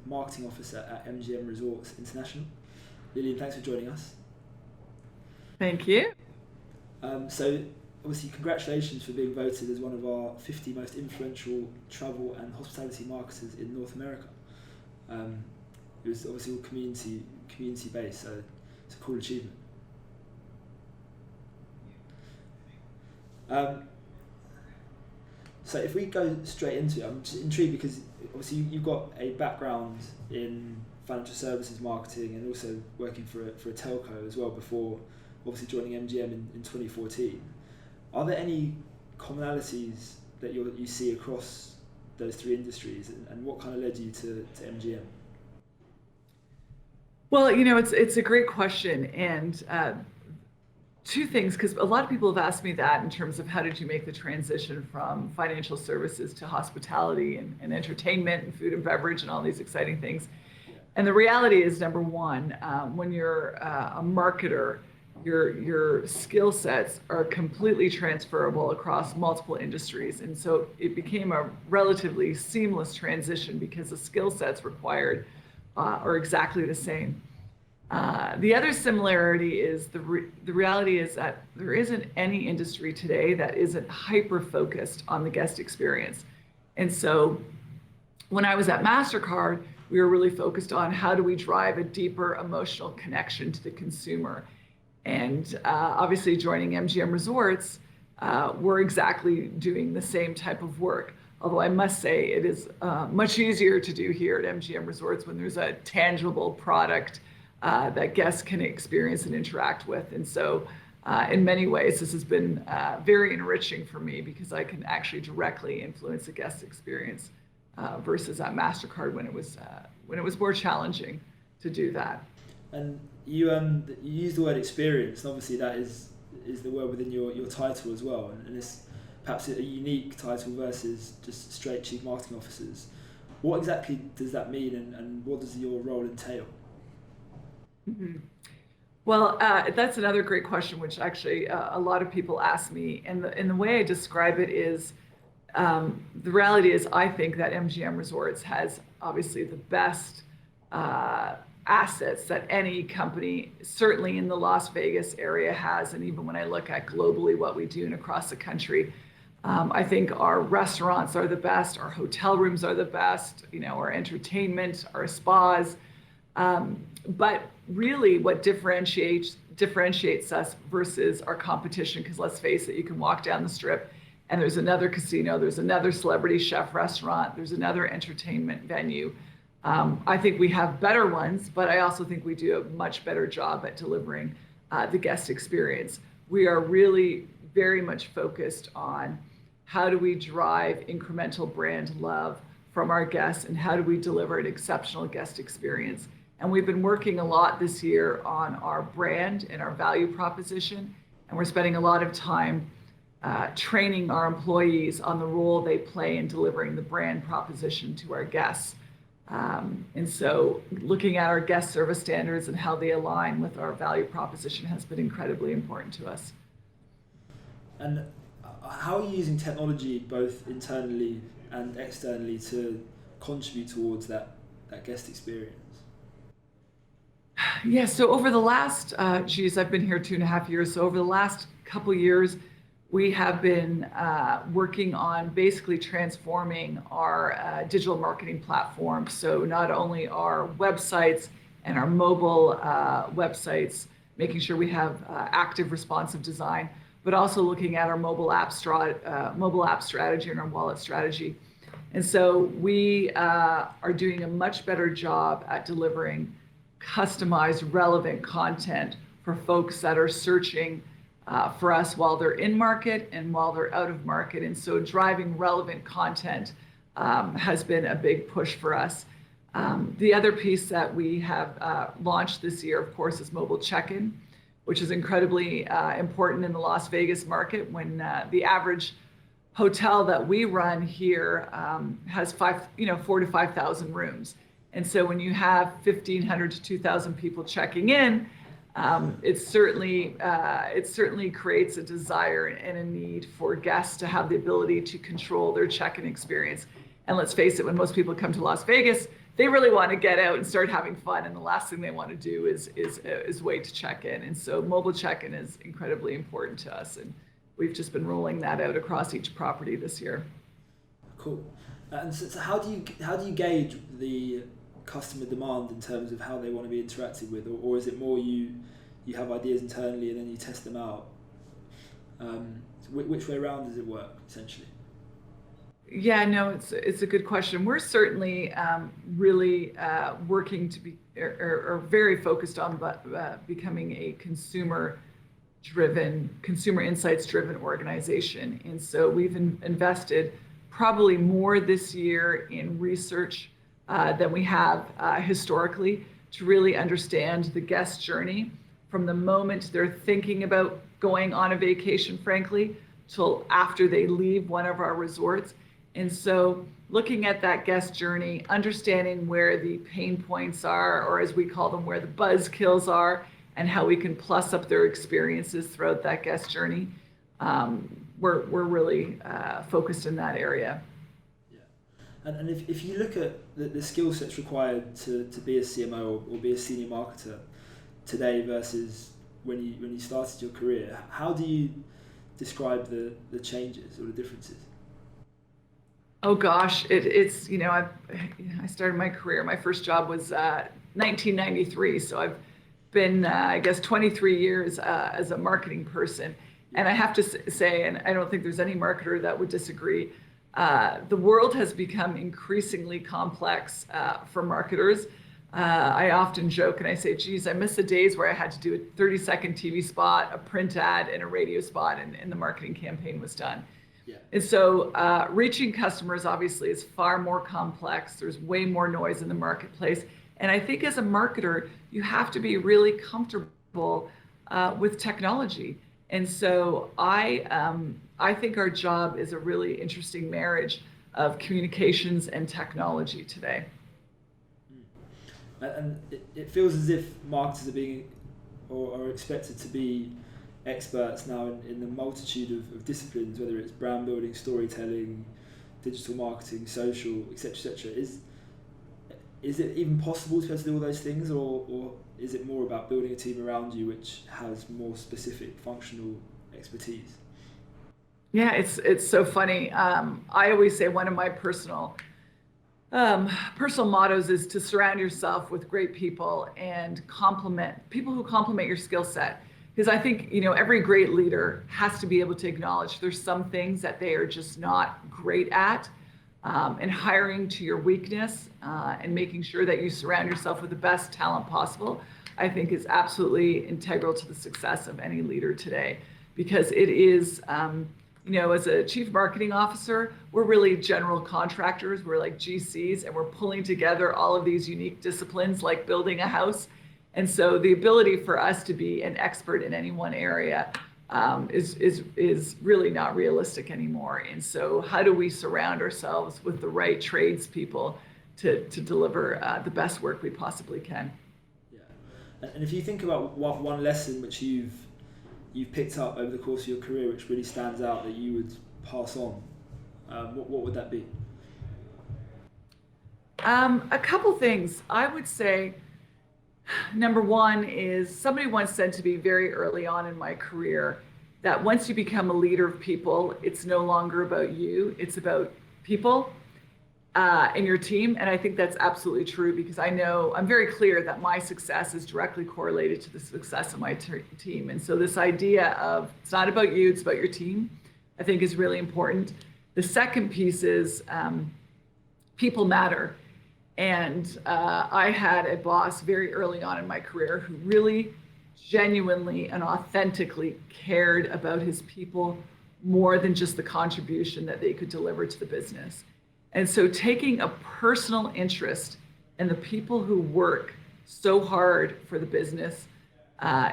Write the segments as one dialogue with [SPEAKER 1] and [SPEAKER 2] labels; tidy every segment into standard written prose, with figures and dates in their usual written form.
[SPEAKER 1] Marketing Officer at MGM Resorts International. Lilian, thanks for joining us.
[SPEAKER 2] Thank you.
[SPEAKER 1] So obviously congratulations for being voted as one of our 50 most influential travel and hospitality marketers in North America. It was obviously all community based, so it's a cool achievement. So if we go straight into it, I'm just intrigued because obviously you've got a background in financial services marketing and also working for a telco as well before obviously joining MGM in 2014. Are there any commonalities that you see across those three industries, and what kind of led you to MGM?
[SPEAKER 2] Well, it's a great question, and two things, because a lot of people have asked me that in terms of how did you make the transition from financial services to hospitality and entertainment and food and beverage and all these exciting things. And the reality is, number one, when you're a marketer, your skill sets are completely transferable across multiple industries. And so it became a relatively seamless transition because the skill sets required are exactly the same. The other similarity is the reality is that there isn't any industry today that isn't hyper-focused on the guest experience. And so when I was at MasterCard, we were really focused on how do we drive a deeper emotional connection to the consumer. And obviously joining MGM Resorts, we're exactly doing the same type of work. Although I must say it is much easier to do here at MGM Resorts when there's a tangible product that guests can experience and interact with. And so in many ways, this has been very enriching for me because I can actually directly influence the guest experience versus at MasterCard when it was more challenging to do that.
[SPEAKER 1] And you use the word experience, and obviously that is the word within your title as well, and it's perhaps a unique title versus just straight chief marketing officers. What exactly does that mean, and what does your role entail?
[SPEAKER 2] Mm-hmm. Well, that's another great question, which actually a lot of people ask me, and the way I describe it is, the reality is I think that MGM Resorts has obviously the best assets that any company, certainly in the Las Vegas area, has. And even when I look at globally what we do and across the country, I think our restaurants are the best, our hotel rooms are the best, our entertainment, our spas. But really what differentiates us versus our competition, because let's face it, you can walk down the strip and there's another casino, there's another celebrity chef restaurant, there's another entertainment venue. I think we have better ones, but I also think we do a much better job at delivering the guest experience. We are really very much focused on how do we drive incremental brand love from our guests and how do we deliver an exceptional guest experience. And we've been working a lot this year on our brand and our value proposition, and we're spending a lot of time training our employees on the role they play in delivering the brand proposition to our guests. And so looking at our guest service standards and how they align with our value proposition has been incredibly important to us.
[SPEAKER 1] And how are you using technology both internally and externally to contribute towards that guest experience?
[SPEAKER 2] Yeah, so over the last, I've been here 2.5 years. So over the last couple years, we have been working on basically transforming our digital marketing platform. So not only our websites and our mobile websites, making sure we have active responsive design, but also looking at our mobile app strategy and our wallet strategy. And so we are doing a much better job at delivering customized, relevant content for folks that are searching for us while they're in market and while they're out of market. And so driving relevant content has been a big push for us. The other piece that we have launched this year, of course, is mobile check-in, which is incredibly important in the Las Vegas market when the average hotel that we run here has 4,000 to 5,000 rooms. And so when you have 1,500 to 2,000 people checking in, it certainly creates a desire and a need for guests to have the ability to control their check-in experience. And let's face it, when most people come to Las Vegas, they really want to get out and start having fun, and the last thing they want to do is wait to check in. And so mobile check-in is incredibly important to us, and we've just been rolling that out across each property this year.
[SPEAKER 1] Cool. And so how do you gauge the customer demand in terms of how they want to be interacted with, or is it more you have ideas internally and then you test them out? Which way around does it work essentially?
[SPEAKER 2] Yeah, no, it's a good question. We're certainly really working to be or very focused on becoming a consumer insights driven organization. And so we've invested probably more this year in research than we have historically, to really understand the guest journey from the moment they're thinking about going on a vacation, frankly, till after they leave one of our resorts. And so looking at that guest journey, understanding where the pain points are, or as we call them, where the buzzkills are, and how we can plus up their experiences throughout that guest journey. We're really focused in that area.
[SPEAKER 1] Yeah, and if you look at the skill sets required to be a CMO or be a senior marketer today versus when you started your career, how do you describe the changes or the differences?
[SPEAKER 2] Oh gosh, it's I started my career. My first job was 1993, so I've been I guess 23 years as a marketing person, and I have to say, and I don't think there's any marketer that would disagree, the world has become increasingly complex for marketers. I often joke and I say, geez, I miss the days where I had to do a 30-second TV spot, a print ad, and a radio spot, and the marketing campaign was done.
[SPEAKER 1] Yeah.
[SPEAKER 2] And so reaching customers obviously is far more complex. There's way more noise in the marketplace. And I think as a marketer, you have to be really comfortable with technology. And so I think our job is a really interesting marriage of communications and technology today.
[SPEAKER 1] And it feels as if marketers are being or are expected to be experts now in the multitude of disciplines, whether it's brand building, storytelling, digital marketing, social, etc., etc. Is it even possible to be able to do all those things, or is it more about building a team around you which has more specific functional expertise?
[SPEAKER 2] Yeah, it's so funny. I always say one of my personal mottos is to surround yourself with great people and people who complement your skill set. Because I think, every great leader has to be able to acknowledge there's some things that they are just not great at, and hiring to your weakness and making sure that you surround yourself with the best talent possible, I think is absolutely integral to the success of any leader today. Because it is, as a chief marketing officer, we're really general contractors, we're like GCs, and we're pulling together all of these unique disciplines like building a house. And so the ability for us to be an expert in any one area is really not realistic anymore. And so how do we surround ourselves with the right tradespeople to deliver the best work we possibly can?
[SPEAKER 1] Yeah, and if you think about one lesson which you've picked up over the course of your career which really stands out that you would pass on, what would that be?
[SPEAKER 2] A couple things. I would say, number one is somebody once said to me very early on in my career that once you become a leader of people, it's no longer about you, it's about people and your team. And I think that's absolutely true, because I know I'm very clear that my success is directly correlated to the success of my team. And so this idea of it's not about you, it's about your team, I think is really important. The second piece is people matter. And I had a boss very early on in my career who really genuinely and authentically cared about his people more than just the contribution that they could deliver to the business. And so taking a personal interest in the people who work so hard for the business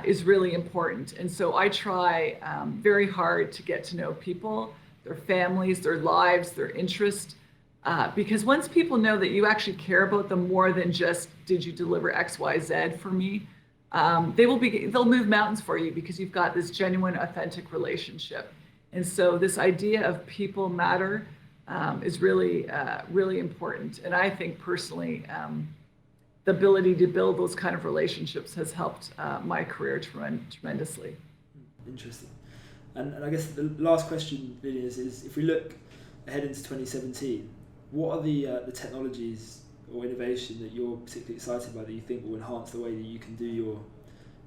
[SPEAKER 2] is really important. And so I try very hard to get to know people, their families, their lives, their interests. Because once people know that you actually care about them more than just, did you deliver X, Y, Z for me, they'll move mountains for you because you've got this genuine, authentic relationship. And so this idea of people matter is really, really important. And I think personally, the ability to build those kind of relationships has helped my career tremendously.
[SPEAKER 1] Interesting. And I guess the last question, Lilian, is if we look ahead into 2017, what are the technologies or innovation that you're particularly excited by that you think will enhance the way that you can do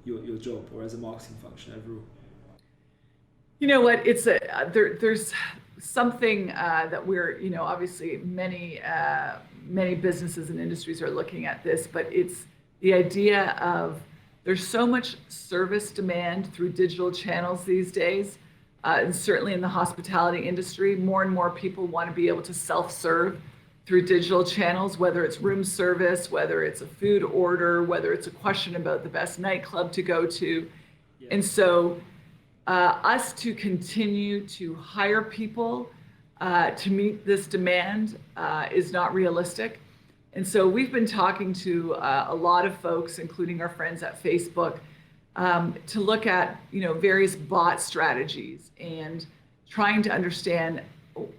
[SPEAKER 1] your job or as a marketing function overall?
[SPEAKER 2] You know what? There's something that we're, obviously many businesses and industries are looking at this, but it's the idea of there's so much service demand through digital channels these days, and certainly in the hospitality industry, more and more people want to be able to self-serve through digital channels, whether it's room service, whether it's a food order, whether it's a question about the best nightclub to go to. Yeah. And so us to continue to hire people to meet this demand is not realistic. And so we've been talking to a lot of folks, including our friends at Facebook, to look at various bot strategies and trying to understand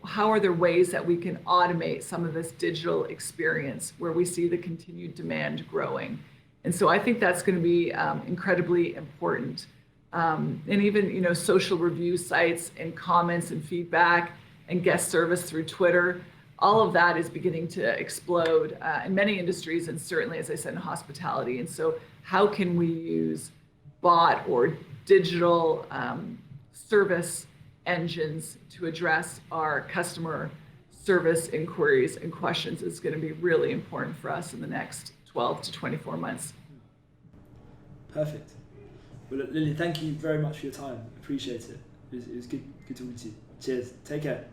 [SPEAKER 2] how are there ways that we can automate some of this digital experience where we see the continued demand growing. And so I think that's going to be incredibly important. And even social review sites and comments and feedback and guest service through Twitter, all of that is beginning to explode in many industries, and certainly, as I said, in hospitality. And so how can we use bot or digital service engines to address our customer service inquiries and questions is going to be really important for us in the next 12 to 24 months.
[SPEAKER 1] Perfect. Well, Lilian, thank you very much for your time. Appreciate it. It was good talking to you. Cheers. Take care.